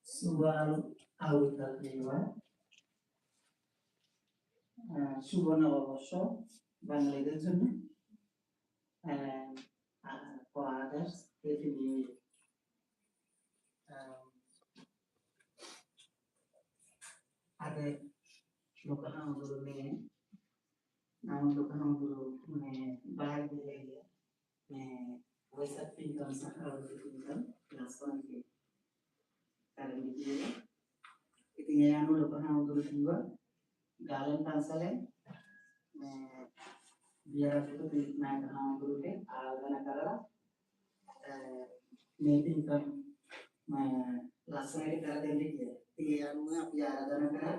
Soal autakewa Subhanabosho Bangladesh and for others it will be other local guru में नाम local guru में बाहर भी ले लिया मैं वैसा पिंकल सहारा पिंकल क्लास वन के कारण दीजिएगा इतने यानों local guru juga galan pansale biar itu di naik guru के आगना करा meeting kan laksana kara देने के ये यानों में आप यार आगना करा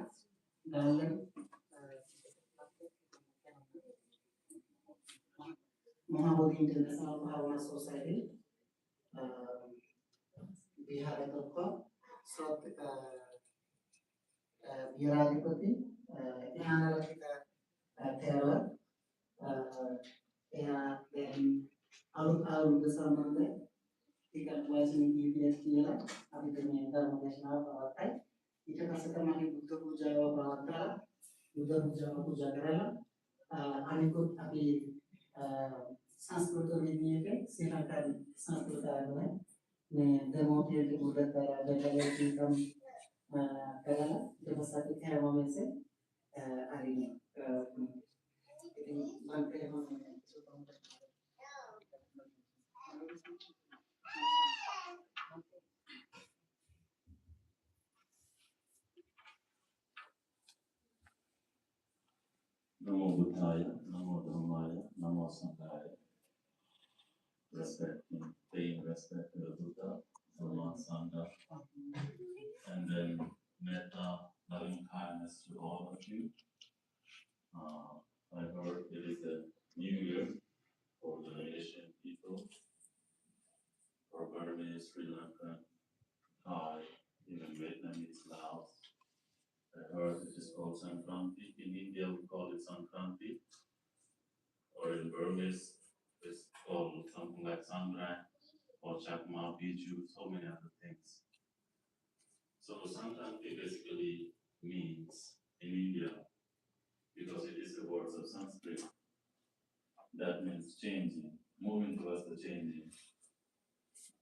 galan Mohammed International Bhavana Society Bihar Toko Sot Biharadipati Yana kita Teror ya dan alur bersama tiga kelas ini dia abi ternyata nasional partai itu kasih temani butuh puja partai butuh puja kerana anikut abi Sanskrit में नहीं है कि सिनाकारी संस्कृत आया है मैं Democrat की मुद्दा करा बेचारे की कम करा जब साथी थे वो में से आरी में इतनी बनते हैं हम Namo Buddhaya, Namo Dhammaya, Namo Sanghaya. Respecting, paying respect to the Buddha, Dhamma, Sangha, and then metta, loving kindness to all of you. I heard it is a new year for the Asian people, for Burmese, Sri Lankan, Thai, even Vietnamese, Laos. I heard it is called Sankranti. In India, we call it Sankranti, or in Burmese, it's called something like Sangran or Chakma, Biju, so many other things. So Sankranti basically means in India, because it is the words of Sanskrit, that means changing, moving towards the changing,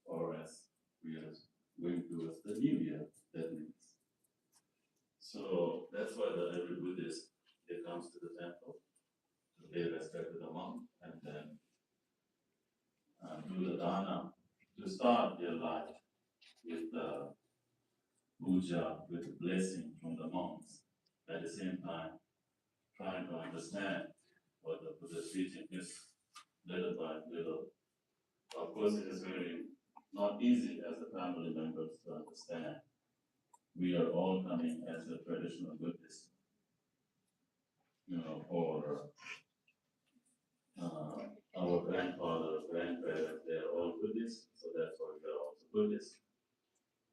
or as we are going towards the new year, that means. So that's why every Buddhist, they comes to the temple to pay respect to the monk and then do the dana to start their life with the puja, with the blessing from the monks. At the same time, trying to understand what the Buddha's teaching is little by little. Of course, it is very not easy as the family members to understand. We are all coming as a traditional Buddhist, or our grandfather, grandparents, they are all Buddhists, so that's why we are also Buddhists.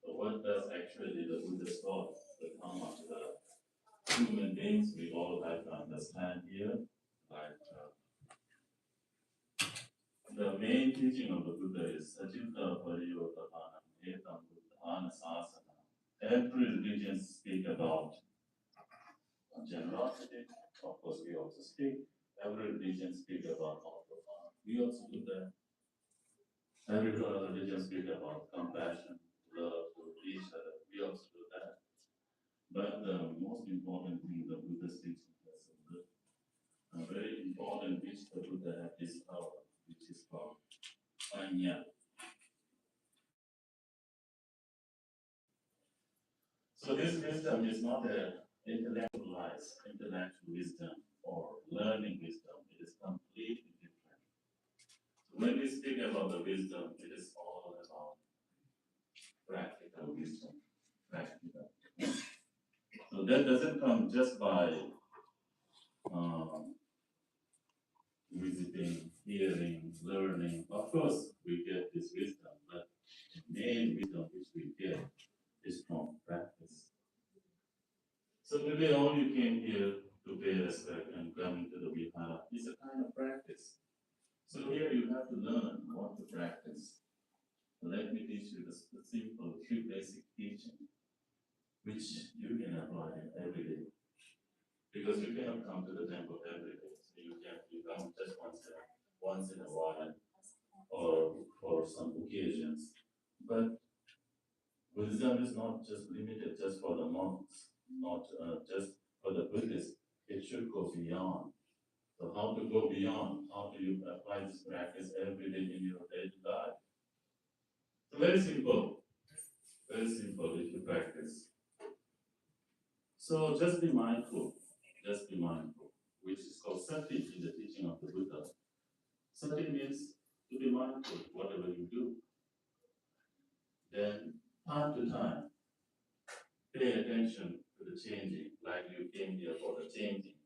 So what does actually the Buddha taught, the Dhamma, the human beings, we all have to understand here, like the main teaching of the Buddha is Sajita Pariyotapana Etam Buddhana Sasana. Every religion speak about generosity. Of course, we also speak. Every religion speak about autopana. We also do that. Every religion speak about compassion, love to each other. We also do that. But the most important thing the Buddha teaching is a very important which the Buddha had this power, which is called Anya. So this wisdom is not an intellectualized intellectual wisdom or learning wisdom. It is completely different. So when we speak about the wisdom, it is all about practical wisdom. Practical. So that doesn't come just by visiting, hearing, learning. Of course, we get this wisdom, but the main wisdom which we get is from practice. So today all you came here to pay respect and come into the Vihara is a kind of practice. So here you have to learn what to practice. Let me teach you the simple three basic teaching which you can apply every day. Because you cannot come to the temple every day. So you come just once in a while or for some occasions. But Buddhism is not just limited just for the monks, not just for the Buddhists. It should go beyond. So how to go beyond? How do you apply this practice every day in your daily life? So very simple. Very simple if you practice. So just be mindful. Just be mindful, which is called sati in the teaching of the Buddha. Sati means to be mindful whatever you do. Then time to time, pay attention to the changing, like you came here for the changing,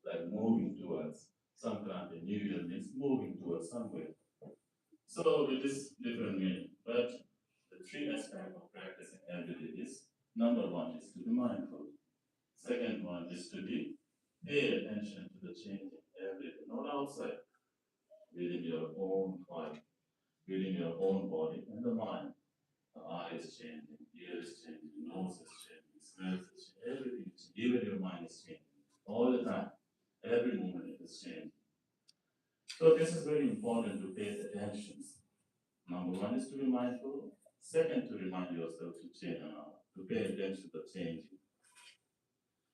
like moving towards some kind of new year means moving towards somewhere. So it is different meaning, but the three aspects of practicing every day is number one is to be mindful. Second one is to be pay attention to the changing every day, not outside, within your own life, within your own body and the mind. The eye is changing, ear is changing, nose is changing, smell is changing, everything is changing, even your mind is changing all the time. Every moment it is changing. So this is very important to pay attention. Number one is to be mindful. Second, to remind yourself to change, to pay attention to changing.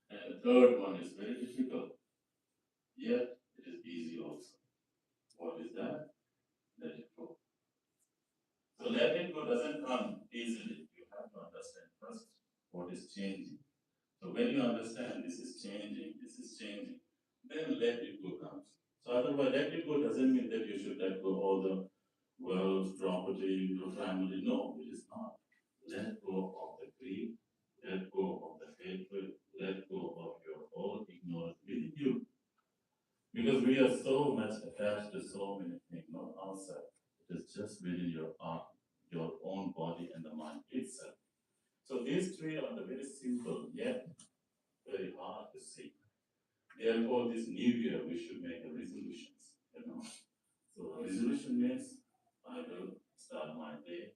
And the third one is very difficult, yet it is easy also. What is that? Let it go. So let it go doesn't come easily. You have to understand first what is changing. So when you understand this is changing, then let it go comes. So otherwise, let it go doesn't mean that you should let go all the wealth, property, your family. No, it is not. Let go of the greed, let go of the hatred, let go of your own ignorance within you. Because we are so much attached to so many things, not outside. It is just within your own body and the mind itself. So these three are the very simple yet very hard to see. Therefore, this new year we should make a resolutions. So resolution means I will start my day.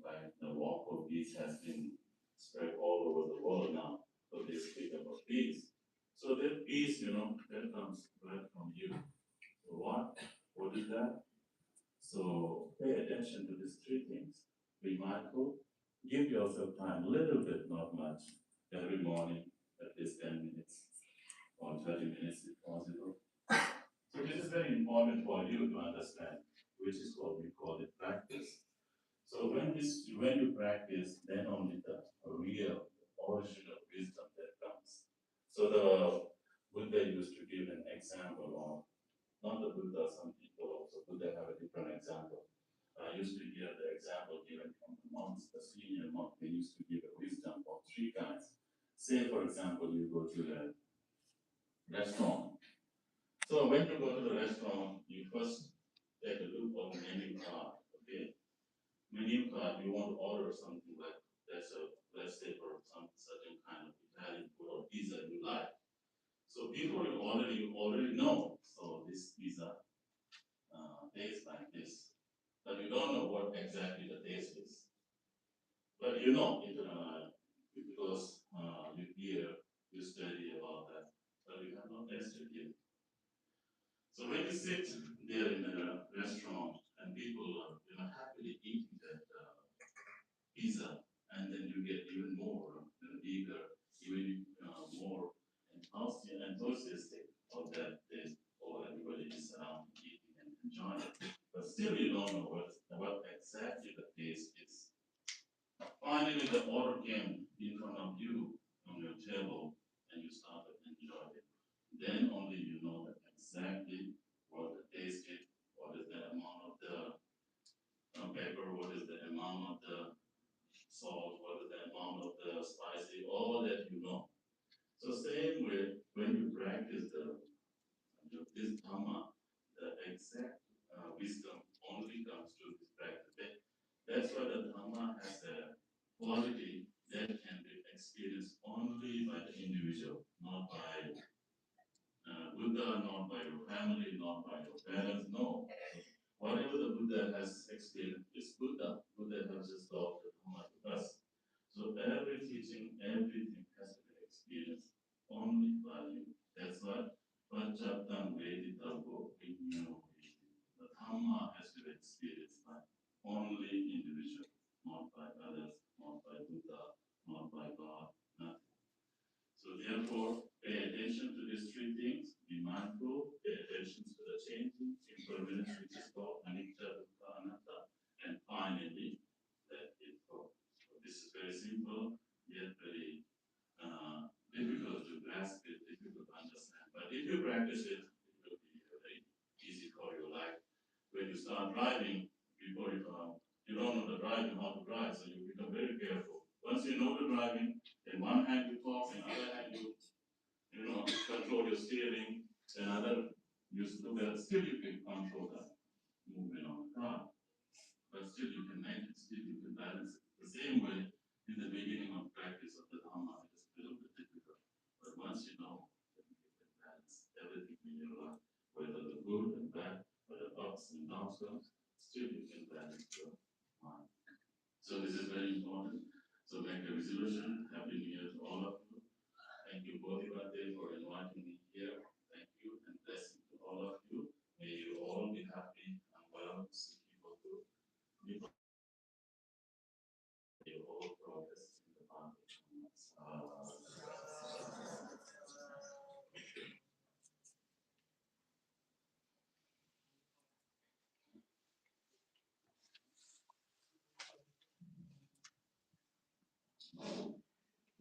Like the walk of peace has been spread all over the world now. So they speak about peace. So that peace, that comes right from you. So what is that? So pay attention to these three things. Be mindful. Give yourself time, a little bit, not much, every morning, at least 10 minutes or 30 minutes if possible. So this is very important for you to understand, which is what we call it practice. So when you practice, then only the real original wisdom that comes. So the Buddha used to give an example of not the Buddha, some people also Buddha have a different example. I used to hear the example given from the monks, the senior monk, they used to give a wisdom of three kinds. Say for example you go to a restaurant. So when you go to the restaurant, you first take a look on the menu card. Okay, menu card. You want to order something like let's say for some certain kind of Italian food or pizza you like. So before you already know. So this pizza tastes like this, but you don't know what exactly the taste is. But because you hear, you study about that, but you have not tasted yet. So when you sit there in a restaurant and people are happily eating that pizza, and then you get even more eager, even more enthusiastic of that taste, or everybody is around eating and enjoying it. But still, you don't know what exactly the taste is. Finally, the order came in front of you on your table, and you started enjoying it. Then only you know that exactly what the taste is, what is the amount of the pepper, what is the amount of the salt, what is the amount of the spicy, all that you know. So same way, when you practice this dhamma, the exact wisdom only comes through this practice. That's why the dhamma has a quality that can be experienced only by the individual, not by Buddha, not by your family, not by your parents. No. Whatever the Buddha has experienced is Buddha. Buddha has just taught the Dhamma to us. So every teaching, everything has to be experienced only by you. That's why Panchaptam Veditavo Vinyo. The Dhamma has to be experienced by only individual, not by others, not by Buddha, not by God, nothing. So therefore, pay attention to these three things, be mindful, pay attention to the changing impermanence which is called anicca, dukkha, anatta, and finally, let it go. So this is very simple, yet very difficult to grasp it, difficult to understand. But if you practice it, it will be very easy for your life. When you start driving, before you don't know the driving, how to drive, so you become very careful. Once you know the driving, in one hand you talk, in other hand you control your steering, another you look at, still you can control that movement on the car, but still you can manage it, still you can balance it. The same way, in the beginning of practice of the Dhamma, it is a little bit difficult, but once you know, then you can balance everything in your life, whether the good and bad, whether ups and downs comes, still you can balance your mind. So this is very important. So make a resolution. Happy New Year to all of you. Thank you, Bodhibate, for inviting me here. Thank you and blessing to all of you. May you all be happy and well. May you all progress in the path of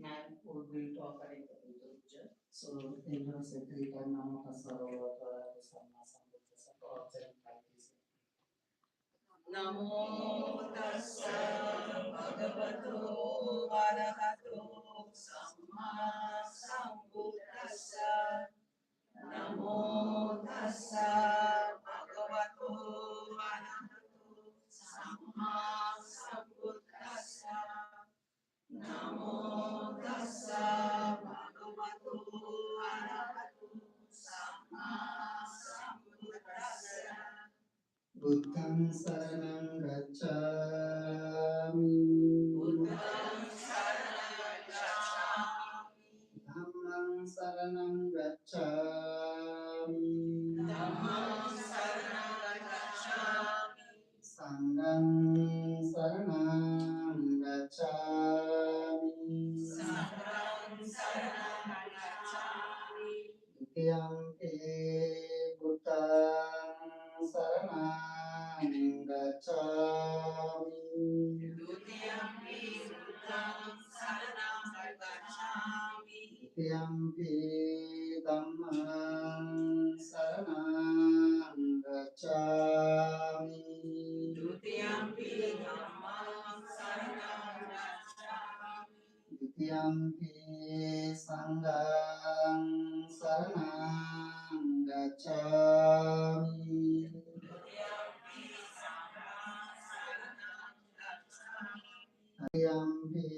And we will talk about the Puja. So, in your secretary, Namo Tassa Bhagavata Samma Sambuddhassa for 5 days. Namo tassa bhagavato arahato samma sambuddhassa. Namo tassa bhagavato arahato samma sambuddhassa. Namo tassa bhagavato arahato samma sambuddhassa. Buddhang saranang gacchami. Buddhang saranang gacchami. Dhammang saranang gacchami. Dhammang saranang gacchami. Sanghang saranang gacchami. Sanghang saranang gacchami. Dutiyampi Buddhang saranang gacchami. Dutiyampi buddhang saranang gacchami. Dutiyampi dhammang saranang gacchami. Dutiyampi dhammang saranang gacchami. Dutiyampi sanghang saranang gacchami. Dutiyampi sanghang saranang gacchami. Dutiyampi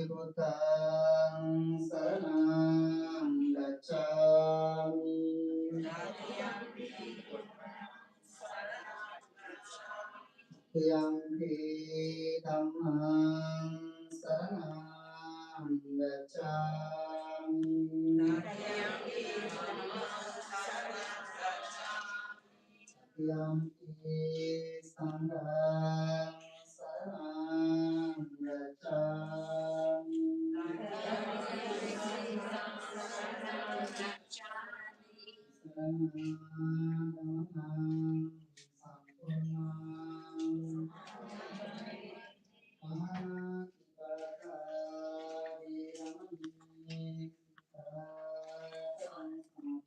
Buddhang saranang gacchami. Dutiyampi buddhang saranang gacchami. Dutiyampi dhammang saranang gacchami. Dutiyampi dhammang saranang gacchami. Dutiyampi sanghang saranang gacchami. Dutiyampi sanghang saranang gacchami. Saranang sampurnam Panatipata Viramani Saranang Sampurnam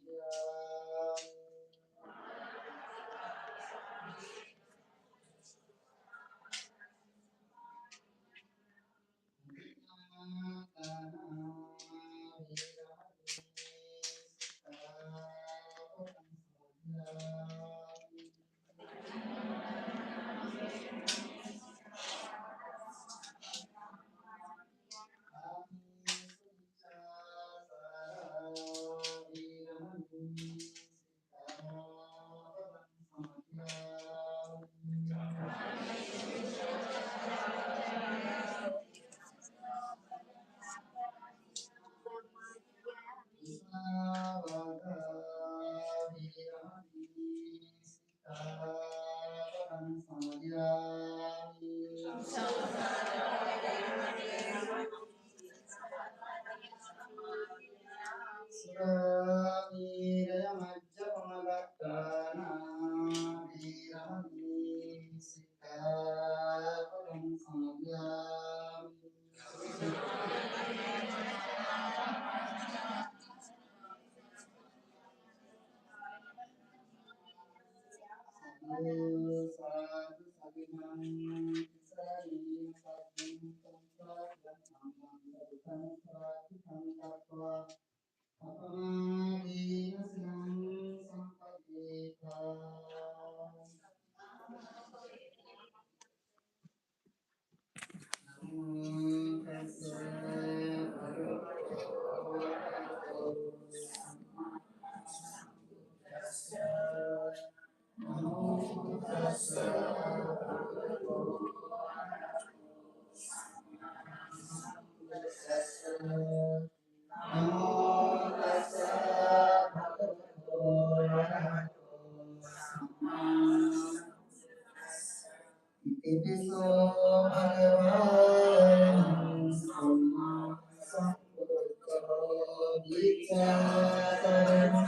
Icakarena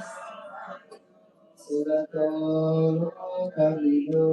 Suratolo Kabido